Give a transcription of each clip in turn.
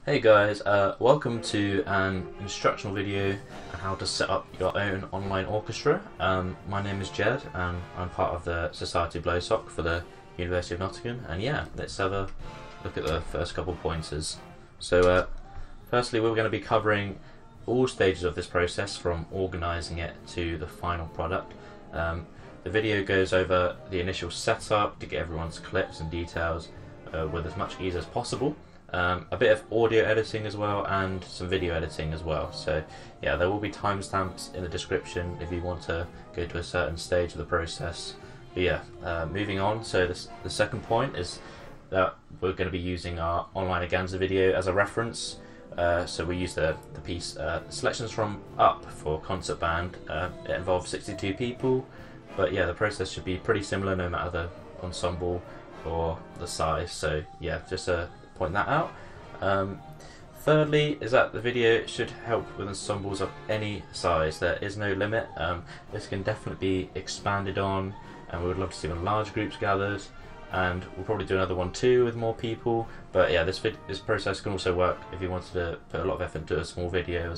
Hey guys, welcome to an instructional video on how to set up your own online orchestra. My name is Jed and I'm part of the Society Blowsoc for the University of Nottingham, and yeah, let's have a look at the first couple pointers. So firstly, we're going to be covering all stages of this process from organising it to the final product. The video goes over the initial setup to get everyone's clips and details with as much ease as possible. A bit of audio editing as well, and some video editing as well. So yeah, there will be timestamps in the description if you want to go to a certain stage of the process. But yeah, moving on. So the second point is that we're going to be using our Online-aganza video as a reference. So we use the piece selections from Up for concert band. It involves 62 people, but yeah, the process should be pretty similar no matter the ensemble or the size. So yeah, just point that out. Thirdly is that the video should help with ensembles of any size. There is no limit. This can definitely be expanded on, and we would love to see when large groups gathered, and we'll probably do another one too with more people. But yeah, this process can also work if you wanted to put a lot of effort into a small video,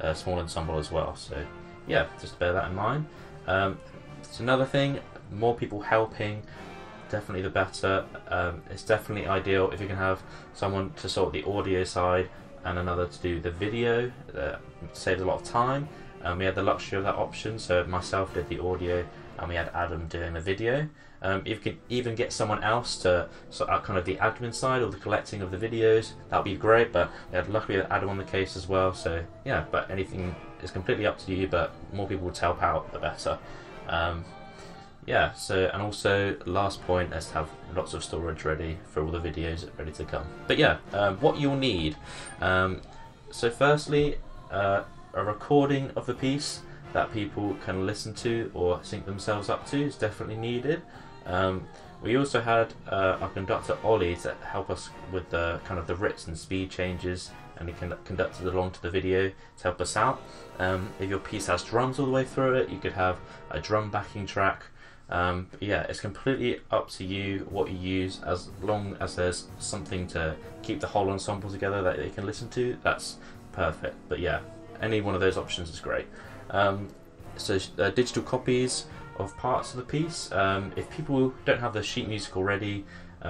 a small ensemble as well. So yeah, just bear that in mind. It's another thing, more people helping, definitely the better. It's definitely ideal if you can have someone to sort the audio side and another to do the video. It saves a lot of time, and we had the luxury of that option. So myself did the audio and we had Adam doing the video. If you can even get someone else to sort out kind of the admin side or the collecting of the videos, that would be great, but we had luckily Adam on the case as well. So yeah, but anything is completely up to you, but more people to help out the better. Yeah, so, and also last point is to have lots of storage ready for all the videos ready to come. But yeah, what you'll need. So firstly, a recording of the piece that people can listen to or sync themselves up to is definitely needed. We also had our conductor Ollie to help us with the kind of the writs and speed changes, and he conducted along to the video to help us out. If your piece has drums all the way through it, you could have a drum backing track. But yeah, it's completely up to you what you use, as long as there's something to keep the whole ensemble together that they can listen to. That's perfect. But yeah, any one of those options is great. So digital copies of parts of the piece. If people don't have the sheet music already,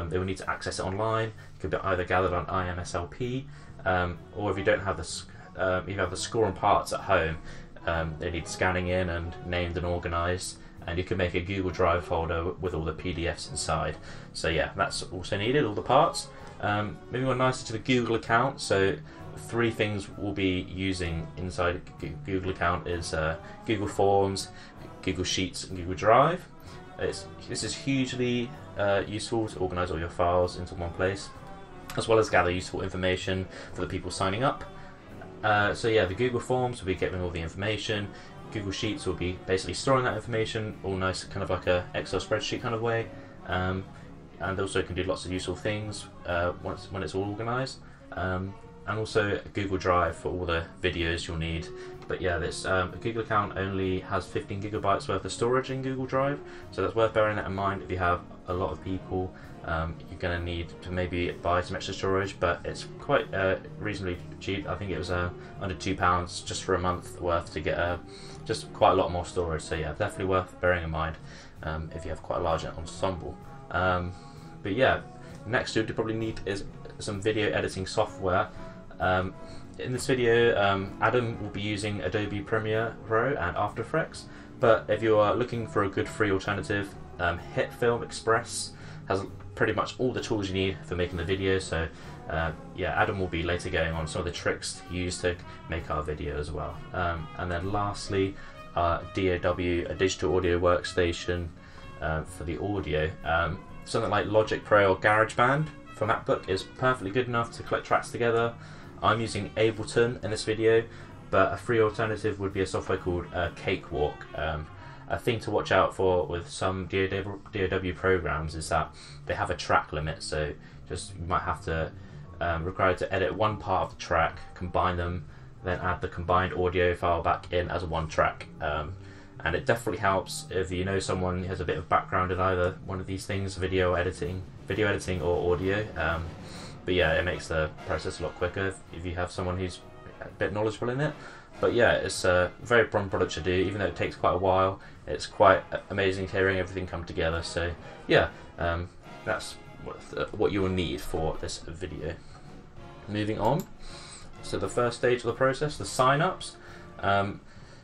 they will need to access it online. It could be either gathered on IMSLP, or if you don't have you have the score and parts at home, they need scanning in and named and organised. And you can make a Google Drive folder with all the PDFs inside. So yeah, that's also needed, all the parts. Moving on nicely to the Google account. So 3 things we'll be using inside Google account is Google Forms, Google Sheets, and Google Drive. This is hugely useful to organise all your files into one place, as well as gather useful information for the people signing up. So yeah, the Google Forms will be getting all the information. Google Sheets will be basically storing that information, all nice, kind of like a Excel spreadsheet kind of way, and also can do lots of useful things when it's all organised. And also Google Drive for all the videos you'll need. But yeah, this Google account only has 15 gigabytes worth of storage in Google Drive, so that's worth bearing that in mind. If you have a lot of people, you're going to need to maybe buy some extra storage, but it's quite reasonably cheap. I think it was under £2 just for a month worth to get just quite a lot more storage. So yeah, definitely worth bearing in mind if you have quite a large ensemble. But yeah, next you'll probably need is some video editing software. In this video, Adam will be using Adobe Premiere Pro and After Effects, but if you are looking for a good free alternative, Hit Film Express has pretty much all the tools you need for making the video. So yeah, Adam will be later going on some of the tricks used to make our video as well. And then lastly, DAW, a digital audio workstation for the audio. Something like Logic Pro or GarageBand for MacBook is perfectly good enough to collect tracks together. I'm using Ableton in this video, but a free alternative would be a software called Cakewalk. A thing to watch out for with some DAW programs is that they have a track limit, so just you might have to required to edit one part of the track, combine them, then add the combined audio file back in as one track. And it definitely helps if you know someone who has a bit of background in either one of these things, video editing or audio. but yeah, it makes the process a lot quicker if you have someone who's a bit knowledgeable in it. But yeah, it's a very fun product to do, even though it takes quite a while. It's quite amazing hearing everything come together. So yeah, that's what you will need for this video. Moving on, so the first stage of the process, the sign-ups.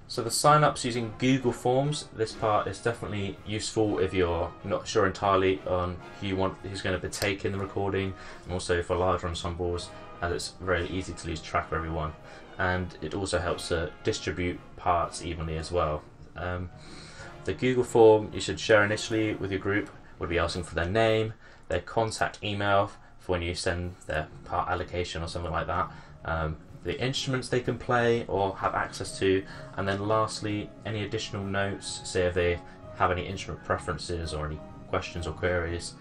So the sign-ups using Google Forms, this part is definitely useful if you're not sure entirely on who's going to partake in the recording, and also for larger ensembles, as it's very easy to lose track of everyone. And it also helps to distribute parts evenly as well. The Google form you should share initially with your group would be asking for their name, their contact email for when you send their part allocation or something like that, the instruments they can play or have access to, and then lastly any additional notes, say if they have any instrument preferences or any questions or queries.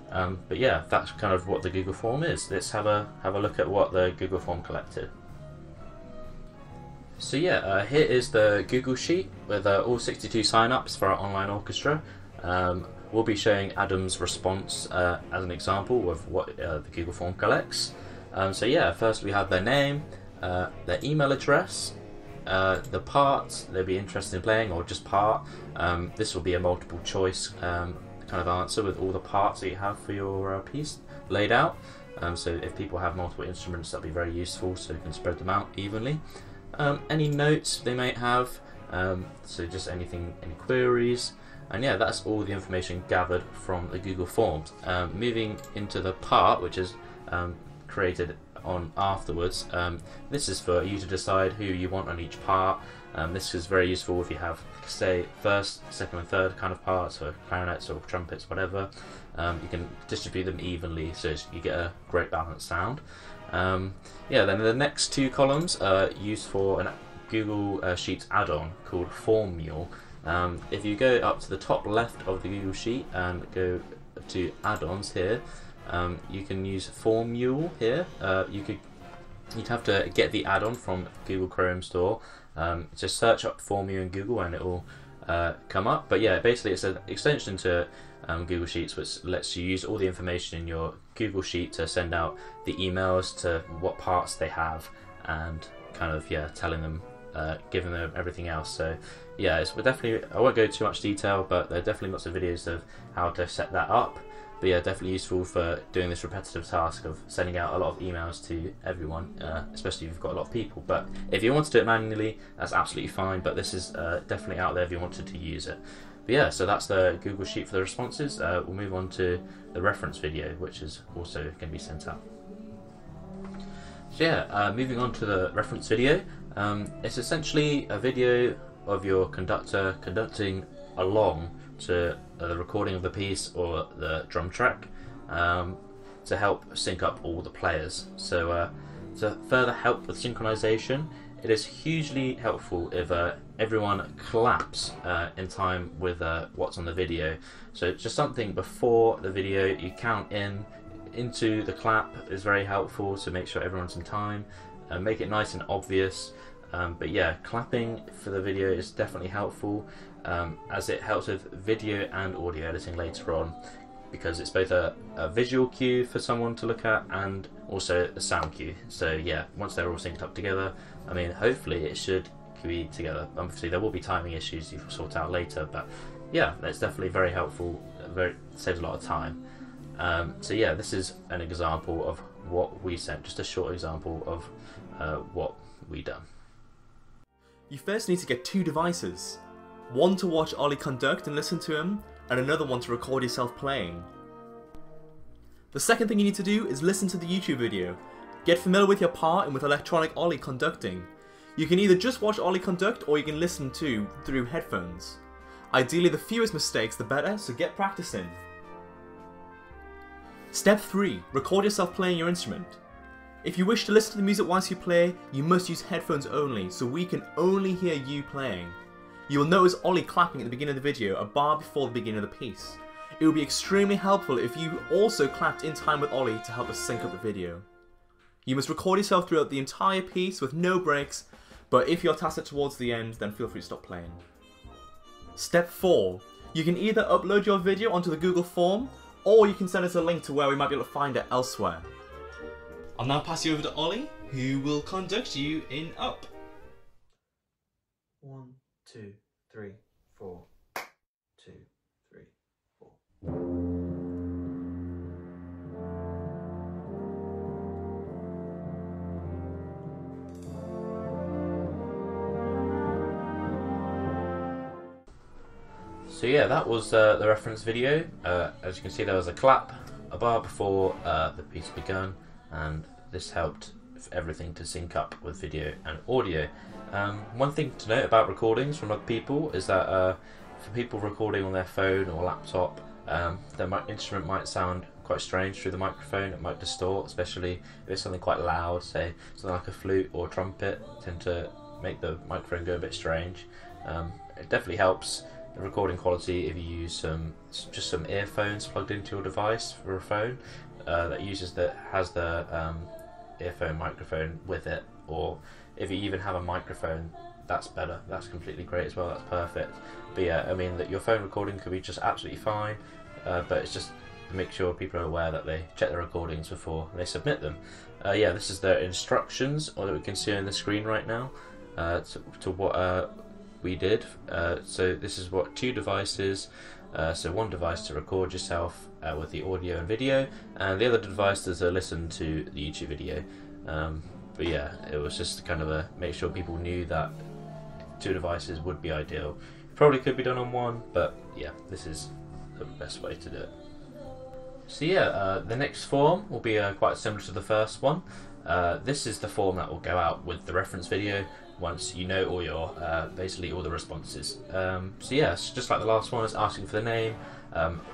But yeah, that's kind of what the Google form is. Let's have a look at what the Google form collected. So yeah, here is the Google sheet with all 62 sign-ups for our online orchestra. We'll be showing Adam's response as an example of what the Google form collects. So yeah, first we have their name, their email address, the part they'll be interested in playing, or just part. This will be a multiple choice kind of answer with all the parts that you have for your piece laid out. So if people have multiple instruments, that'll be very useful, so you can spread them out evenly. Any notes they might have, so just any queries, and yeah, that's all the information gathered from the Google Forms. Moving into the part, which is created on afterwards, this is for you to decide who you want on each part. This is very useful if you have, say, first, second and third kind of parts, or clarinets or trumpets, whatever. You can distribute them evenly so you get a great balanced sound. Yeah, then the next two columns are used for a Google Sheets add-on called Form Mule. If you go up to the top left of the Google Sheet and go to add-ons here, you can use Form Mule here. You'd have to get the add-on from Google Chrome Store. Just search up Form Mule in Google and it will come up. But yeah, basically it's an extension to Google Sheets, which lets you use all the information in your Google Sheet to send out the emails to what parts they have, and kind of, yeah, telling them, giving them everything else. So yeah, I won't go too much detail, but there are definitely lots of videos of how to set that up. But yeah, definitely useful for doing this repetitive task of sending out a lot of emails to everyone, especially if you've got a lot of people. But if you want to do it manually, that's absolutely fine, but this is definitely out there if you wanted to use it. But yeah, so that's the Google Sheet for the responses. We'll move on to the reference video, which is also going to be sent out. So yeah, moving on to the reference video. It's essentially a video of your conductor conducting along to the recording of the piece or the drum track, to help sync up all the players. So to further help with synchronization, it is hugely helpful if everyone claps in time with what's on the video. So just something before the video, you count into the clap is very helpful to make sure everyone's in time, make it nice and obvious. But yeah, clapping for the video is definitely helpful, as it helps with video and audio editing later on, because it's both a visual cue for someone to look at and also a sound cue. So yeah, once they're all synced up together, I mean, hopefully it should be together. Obviously there will be timing issues you can sort out later, but yeah, it's definitely very helpful, saves a lot of time. So yeah, this is an example of what we sent, just a short example of what we done. You first need to get two devices. One to watch Ollie conduct and listen to him, and another one to record yourself playing. The second thing you need to do is listen to the YouTube video. Get familiar with your part and with electronic Ollie conducting. You can either just watch Ollie conduct, or you can listen to through headphones. Ideally the fewest mistakes the better, so get practicing. Step 3. Record yourself playing your instrument. If you wish to listen to the music whilst you play, you must use headphones only, so we can only hear you playing. You will notice Ollie clapping at the beginning of the video, a bar before the beginning of the piece. It would be extremely helpful if you also clapped in time with Ollie to help us sync up the video. You must record yourself throughout the entire piece with no breaks, but if you're tacit towards the end, then feel free to stop playing. Step 4. You can either upload your video onto the Google form, or you can send us a link to where we might be able to find it elsewhere. I'll now pass you over to Ollie, who will conduct you in Up. 1, 2, 3, 4. 2, 3, 4. So yeah, that was the reference video. As you can see, there was a clap, a bar before the piece begun, and this helped for everything to sync up with video and audio. One thing to note about recordings from other people is that for people recording on their phone or laptop, their instrument might sound quite strange through the microphone. It might distort, especially if it's something quite loud, say something like a flute or trumpet, tend to make the microphone go a bit strange. It definitely helps the recording quality if you use just some earphones plugged into your device for a phone that has the earphone microphone with it, or if you even have a microphone, that's better. That's completely great as well. That's perfect. But yeah, I mean that your phone recording could be just absolutely fine, but it's just to make sure people are aware that they check the recordings before they submit them. Yeah, this is the instructions, or that we can see on the screen right now, to what we did. So this is what 2 devices. So one device to record yourself with the audio and video, and the other device to listen to the YouTube video. But yeah, it was just kind of a make sure people knew that 2 devices would be ideal. Probably could be done on one, but yeah, this is the best way to do it. So yeah, the next form will be quite similar to the first one. This is the form that will go out with the reference video once you know all your basically all the responses. So yeah, it's just like the last one, it's asking for the name,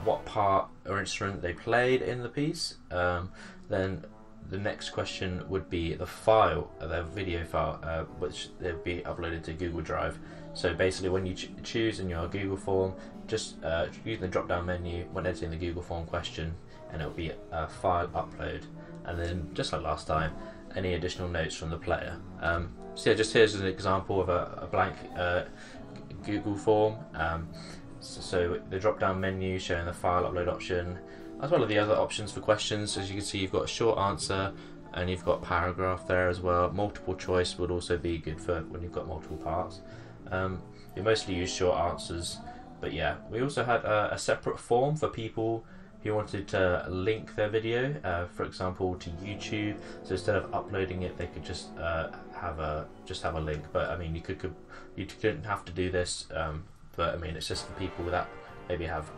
what part or instrument they played in the piece. Then the next question would be the file, the video file, which they'll be uploaded to Google Drive. So basically, when you choose in your Google form, just use the drop-down menu when editing the Google form question, and it'll be a file upload. And then, just like last time, any additional notes from the player. So yeah, just here's an example of a blank Google form. So the drop-down menu showing the file upload option, as well as the other options for questions. As you can see, you've got a short answer and you've got paragraph there as well. Multiple choice would also be good for when you've got multiple parts. We mostly use short answers, but yeah, we also had a separate form for people who wanted to link their video, for example, to YouTube. So instead of uploading it, they could just have a link. But I mean, you couldn't have to do this. But I mean, it's just for people that maybe have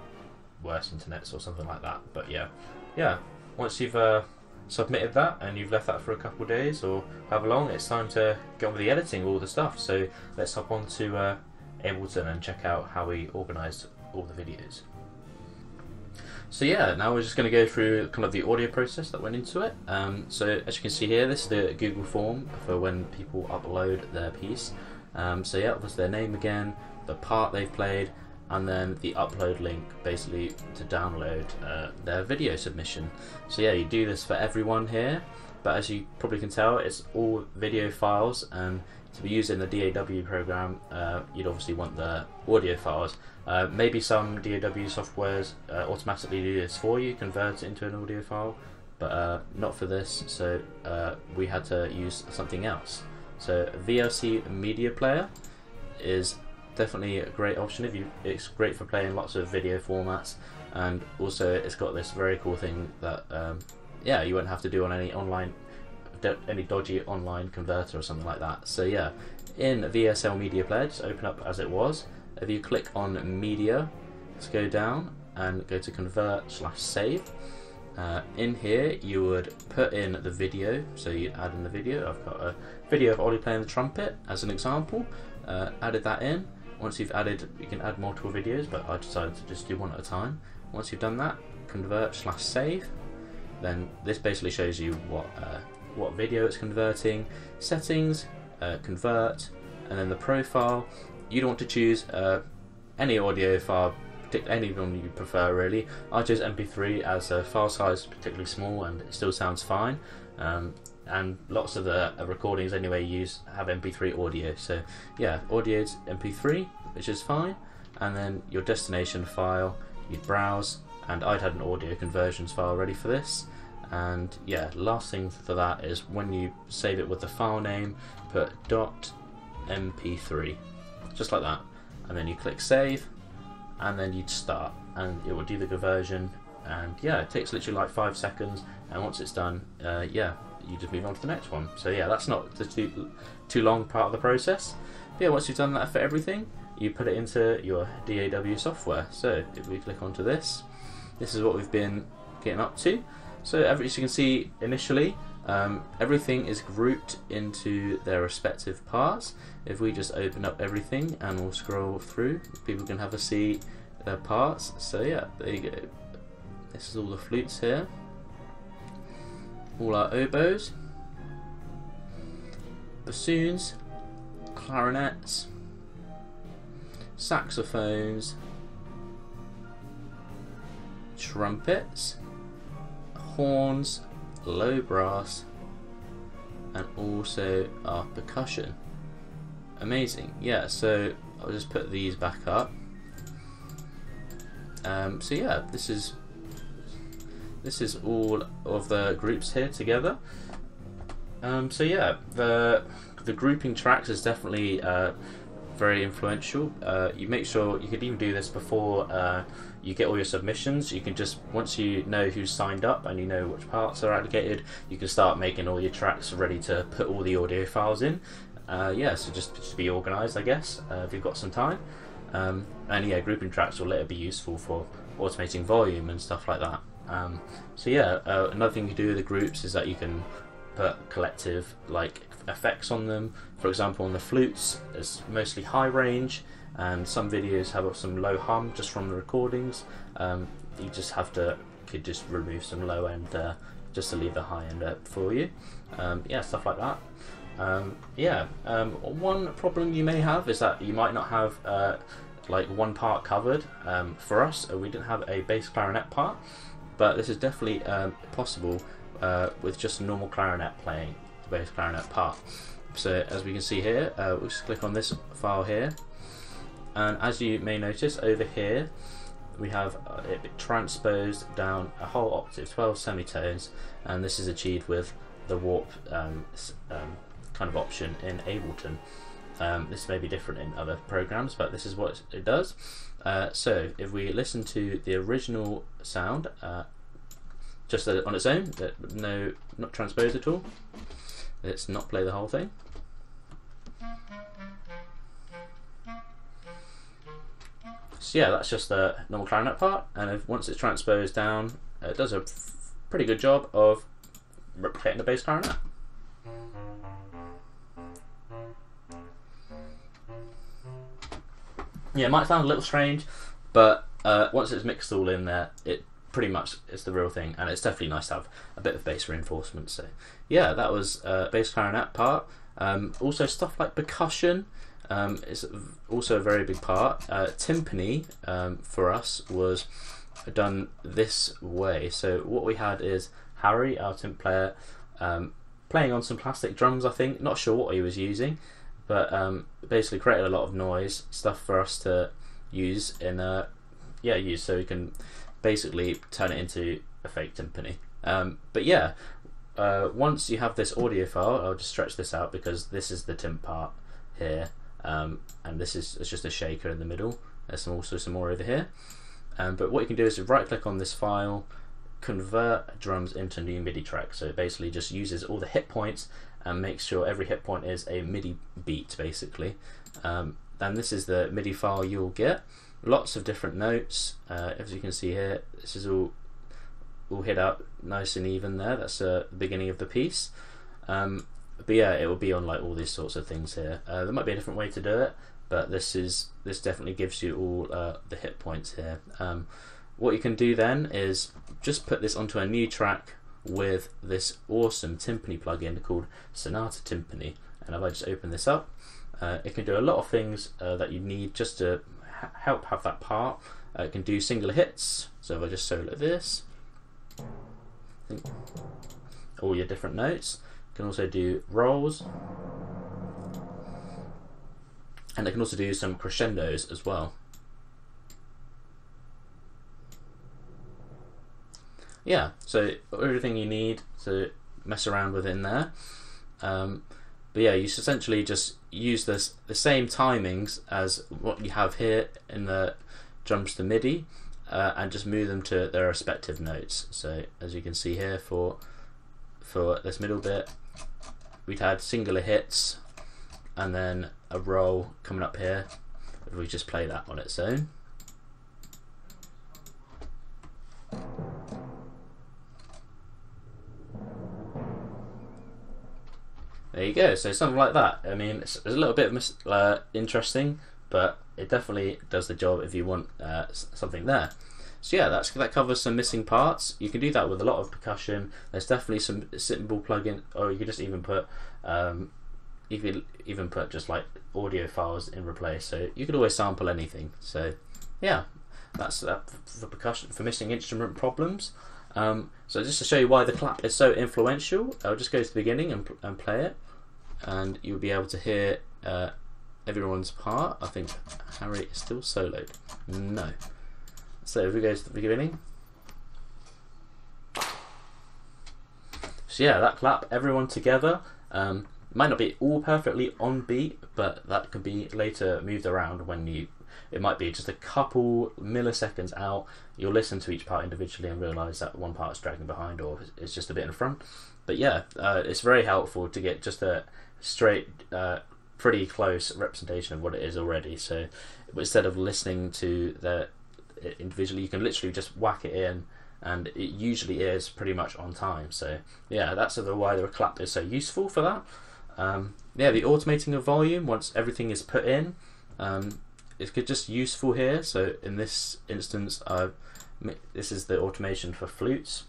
worse internets or something like that. But yeah. Once you've submitted that and you've left that for a couple of days or however long, it's time to get on with the editing of all the stuff. So let's hop on to Ableton and check out how we organised all the videos. So yeah, now we're just going to go through kind of the audio process that went into it. So as you can see here, this is the Google form for when people upload their piece. So yeah, it was their name again, the part they've played, and then the upload link basically to download their video submission. So yeah, you do this for everyone here, but as you probably can tell, it's all video files, and to be used in the DAW program, you'd obviously want the audio files. Maybe some DAW softwares automatically do this for you, convert it into an audio file, but not for this, so we had to use something else. So VLC Media Player is definitely a great option. It's great for playing lots of video formats, and also it's got this very cool thing that yeah, you won't have to do on any dodgy online converter or something like that. So yeah, in VSL Media Player, just open up as it was. If you click on Media, let's go down and go to Convert/Save. In here you would put in the video, so you add in the video. I've got a video of Ollie playing the trumpet as an example. Added that in. Once you've added, you can add multiple videos, but I decided to just do one at a time. Once you've done that, Convert/Save. Then this basically shows you what video it's converting, settings, convert, and then the profile. You'd want to choose any audio file, any one you prefer really. I chose MP3 as a file size particularly small and it still sounds fine. And lots of the recordings anyway have MP3 audio. So yeah, audio's MP3, which is fine. And then your destination file, you'd browse, and I'd had an audio conversions file ready for this. And yeah, last thing for that is when you save it with the file name, put .mp3, just like that, and then you click save, and then you'd start, and it will do the conversion. And yeah, it takes literally like 5 seconds, and once it's done, yeah, you just move on to the next one. So yeah, that's not the too long part of the process. But yeah, once you've done that for everything, you put it into your DAW software. So if we click onto this, this is what we've been getting up to. So as you can see initially, everything is grouped into their respective parts. If we just open up everything and we'll scroll through, people can have a see their parts. So yeah, there you go. This is all the flutes here, all our oboes, bassoons, clarinets, saxophones, trumpets, horns, low brass, and also our percussion. Amazing. Yeah, so I'll just put these back up. So yeah, this is all of the groups here together. So yeah, the grouping tracks is definitely very influential. You make sure you could even do this before you get all your submissions. You can just, once you know who's signed up and you know which parts are allocated, you can start making all your tracks ready to put all the audio files in. Yeah, so just be organised, I guess, if you've got some time. And yeah, grouping tracks will later be useful for automating volume and stuff like that. So yeah, another thing you can do with the groups is that you can put collective like effects on them. For example, on the flutes, it's mostly high range, and some videos have some low hum just from the recordings. You just could just remove some low end just to leave the high end up for you. Yeah, stuff like that. Yeah, one problem you may have is that you might not have like one part covered. For us, we didn't have a bass clarinet part, but this is definitely possible with just a normal clarinet playing the bass clarinet part. So as we can see here, we'll just click on this file here, and as you may notice over here, we have it transposed down a whole octave, 12 semitones, and this is achieved with the warp kind of option in Ableton. This may be different in other programs, but this is what it does. So if we listen to the original sound just on its own, not transposed at all, let's not play the whole thing. So yeah, that's just the normal clarinet part, and once it's transposed down, it does a pretty good job of replicating the bass clarinet. Yeah, it might sound a little strange, but once it's mixed all in there, it pretty much is the real thing, and it's definitely nice to have a bit of bass reinforcement. So yeah, that was bass clarinet part. Also stuff like percussion is also a very big part. Timpani for us was done this way. So what we had is Harry, our timp player, playing on some plastic drums, I think, not sure what he was using, but basically created a lot of noise, stuff for us to use in so we can basically turn it into a fake timpani. But yeah, once you have this audio file, I'll just stretch this out because this is the timp part here, and it's just a shaker in the middle. There's also some more over here. But what you can do is right click on this file, convert drums into new MIDI track. So it basically just uses all the hit points and makes sure every hit point is a MIDI beat basically. And this is the MIDI file you'll get. Lots of different notes, as you can see here. This is all hit out nice and even there. That's the beginning of the piece. But yeah, it will be on like all these sorts of things here. There might be a different way to do it, but this definitely gives you all the hit points here. What you can do then is just put this onto a new track with this awesome timpani plugin called Sonata Timpani. And if I just open this up, it can do a lot of things that you need just to help have that part. It can do single hits. So if I just solo this, all your different notes. It can also do rolls, and it can also do some crescendos as well. yeah, so everything you need to mess around with in there. But yeah, you essentially just use the same timings as what you have here in the drums to MIDI, and just move them to their respective notes. So as you can see here, for this middle bit, we'd had singular hits and then a roll coming up here. If we just play that on its own. There you go, so something like that. I mean, it's a little bit interesting, but it definitely does the job if you want something there. So yeah, that covers some missing parts. You can do that with a lot of percussion. There's definitely some simple plugin, or you could just even put just like audio files in replace. So you could always sample anything. So yeah, that's that for percussion, for missing instrument problems. So just to show you why the clap is so influential, I'll just go to the beginning and play it, and you'll be able to hear everyone's part. I think Harry is still soloed. No. So if we go to the beginning. So yeah, that clap, everyone together, might not be all perfectly on beat, but that can be later moved around when it might be just a couple milliseconds out. You'll listen to each part individually and realise that one part is dragging behind or it's just a bit in front. But yeah, it's very helpful to get just a straight, pretty close representation of what it is already. So instead of listening to it individually, you can literally just whack it in, and it usually is pretty much on time. So yeah, that's why the clap is so useful for that. Yeah, the automating of volume once everything is put in, it's just useful here. So in this instance, this is the automation for flutes.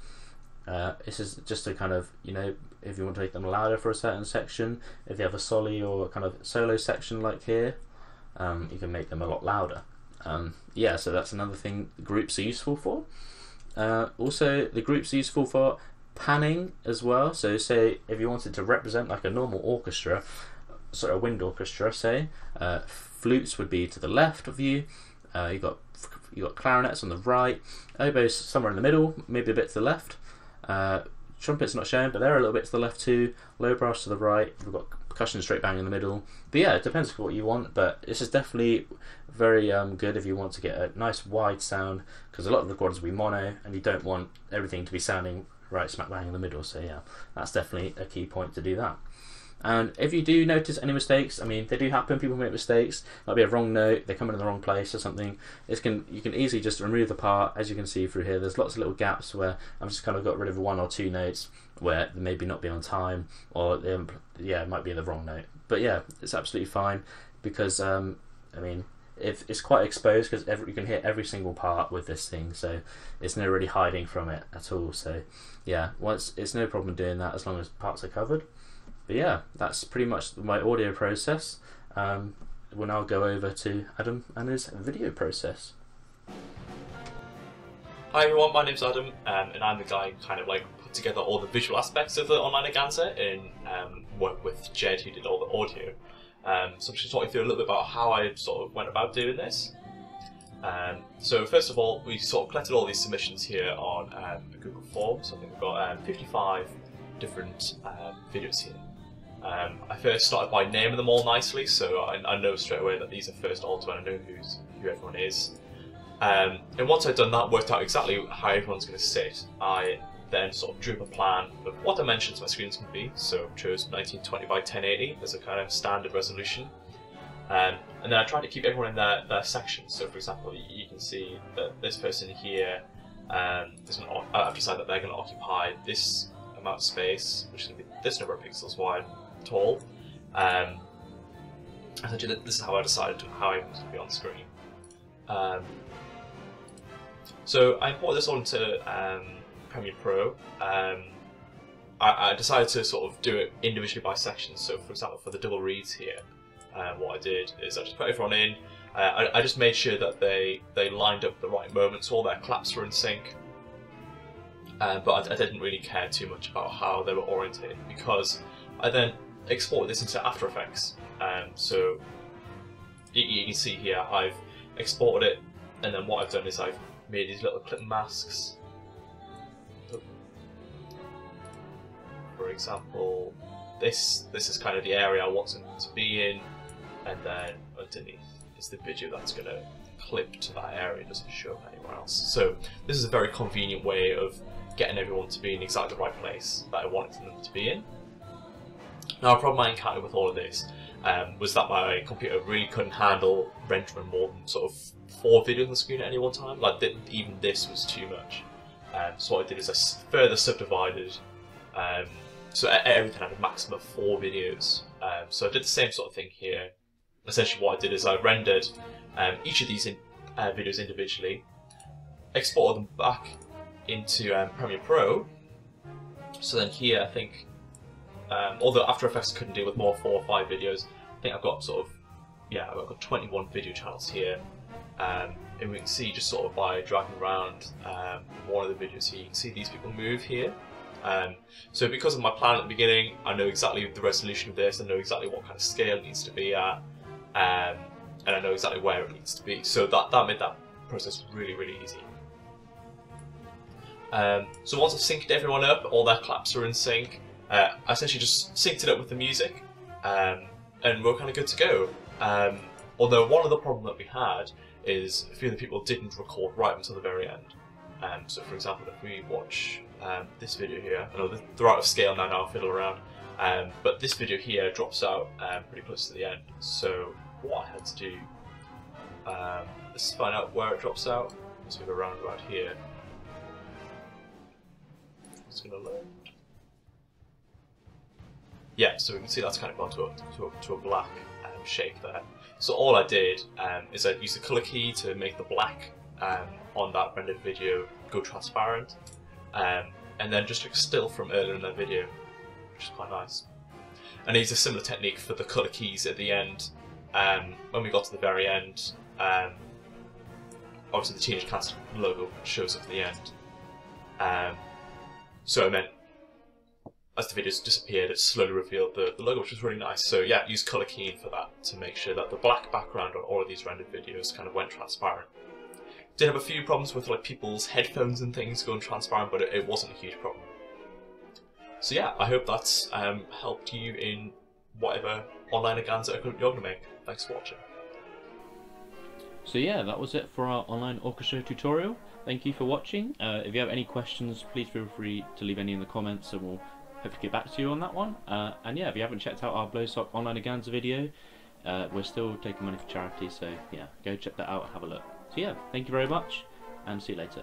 This is just a kind of, if you want to make them louder for a certain section, if you have a solo or a kind of solo section like here, you can make them a lot louder. Yeah, so that's another thing groups are useful for. Also, the groups are useful for panning as well. So say if you wanted to represent like a normal orchestra, sort of wind orchestra, say, flutes would be to the left of you. You got clarinets on the right, oboes somewhere in the middle, maybe a bit to the left. Trumpets not shown, but they're a little bit to the left too. Low brass to the right. We've got percussion straight bang in the middle. But yeah, it depends on what you want. But this is definitely very good if you want to get a nice wide sound, because a lot of recordings will be mono, and you don't want everything to be sounding right smack bang in the middle. So yeah, that's definitely a key point to do that. And if you do notice any mistakes, I mean, they do happen, people make mistakes, might be a wrong note, they come in the wrong place or something, you can easily just remove the part. As you can see through here, there's lots of little gaps where I've just kind of got rid of one or two notes where they maybe not be on time, or yeah, it might be the wrong note. But yeah, it's absolutely fine, because I mean, if it's quite exposed, because you can hear every single part with this thing, so it's no really hiding from it at all. So yeah, it's no problem doing that as long as parts are covered. But yeah, that's pretty much my audio process. We'll now go over to Adam and his video process. Hi everyone, my name's Adam, and I'm the guy who kind of like put together all the visual aspects of the Online-aganza and work with Jed, who did all the audio. So I'm just talking through a little bit about how I sort of went about doing this. So first of all, we sort of collected all these submissions here on the Google Forms. So I think we've got 55 different videos here. I first started by naming them all nicely, so I know straight away that these are first alto and I know who everyone is. And once I'd done that, worked out exactly how everyone's going to sit, I then sort of drew up a plan of what dimensions my screen's going to be. So I chose 1920 by 1080 as a kind of standard resolution. And then I tried to keep everyone in their sections. So for example, you can see that this person here, I've decided that they're going to occupy this amount of space, which is going to be this number of pixels wide, tall. Essentially, this is how I decided how I wanted to be on the screen. So I imported this all into Premiere Pro. I decided to sort of do it individually by sections. So for example, for the double reads here, what I did is I just put everyone in. I just made sure that they lined up the right moments, so all their claps were in sync. But I didn't really care too much about how they were orientated, because I then exported this into After Effects. So you can see here I've exported it, and then what I've done is I've made these little clip masks example, this is kind of the area I want them to be in, and then underneath is the video that's going to clip to that area, doesn't show up anywhere else. So this is a very convenient way of getting everyone to be in exactly the right place that I wanted them to be in. Now, a problem I encountered with all of this was that my computer really couldn't handle rendering more than sort of 4 videos on the screen at any one time. Like, even this was too much. So what I did is I further subdivided, so everything had a maximum of 4 videos. So I did the same sort of thing here. Essentially what I did is I rendered each of these videos individually, exported them back into Premiere Pro. So then here, I think, although After Effects couldn't deal with more 4 or 5 videos, I think I've got sort of, yeah, I've got 21 video channels here. And we can see just sort of by dragging around one of the videos here, you can see these people move here. So because of my plan at the beginning, I know exactly the resolution of this, I know exactly what kind of scale it needs to be at, and I know exactly where it needs to be. So that made that process really, really easy. So once I've synced everyone up, all their claps are in sync, I essentially just synced it up with the music, and we're kind of good to go. Although one of the problems that we had is a few of the people didn't record right until the very end. So for example, if we watch this video here, I know they're out of scale now, I'll fiddle around, but this video here drops out pretty close to the end. So what I had to do, let's find out where it drops out. Let's go around about here. It's going to load. Yeah, so we can see that's kind of gone to a black shape there. So all I did is I used the color key to make the black on that rendered video go transparent, and then just took a still from earlier in that video, which is quite nice. And I used a similar technique for the color keys at the end. When we got to the very end, obviously the Teenage Cancer logo shows up at the end. So it meant as the videos disappeared, it slowly revealed the logo, which was really nice. So yeah, use color keying for that to make sure that the black background on all of these rendered videos kind of went transparent. Did have a few problems with like people's headphones and things going transparent, but it wasn't a huge problem. So yeah, I hope that's helped you in whatever Online-aganza equipment you're going to make. Thanks for watching. So yeah, that was it for our online orchestra tutorial. Thank you for watching. If you have any questions, please feel free to leave any in the comments and we'll hope to get back to you on that one. And yeah, if you haven't checked out our Blowsoc Online-aganza video, we're still taking money for charity, so yeah, go check that out and have a look. So yeah, thank you very much and see you later.